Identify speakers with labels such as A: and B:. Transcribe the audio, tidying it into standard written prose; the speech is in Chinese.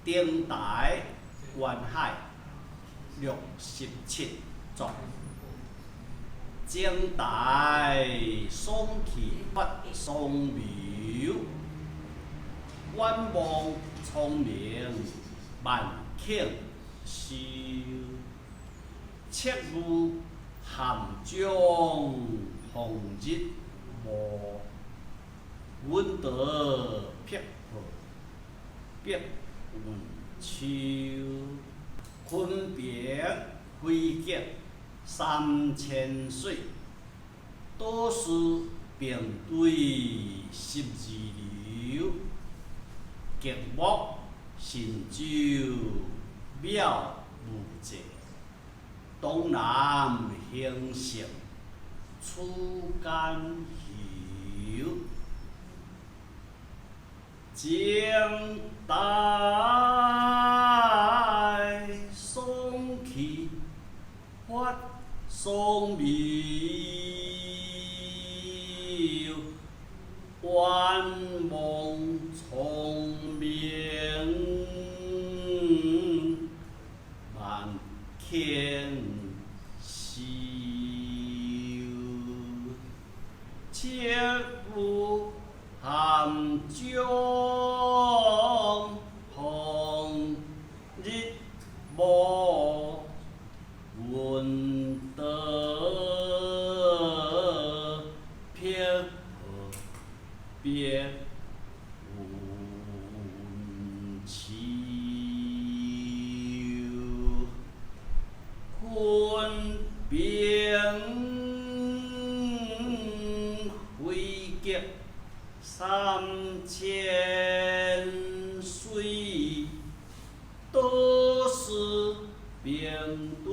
A: 顶台观海67作。井台爽气发爽流，远望聪明万顷收。切勿含江红日暮，稳得撇破别云秋。昆平飞极3000水，倒是并对12流。极目神州渺无际，东南形成楚间游。井台爽气发爽流，远望聪明万顷收。切勿含江红日暮，稳得撇破别云秋。昆平飞极3000水，倒是并对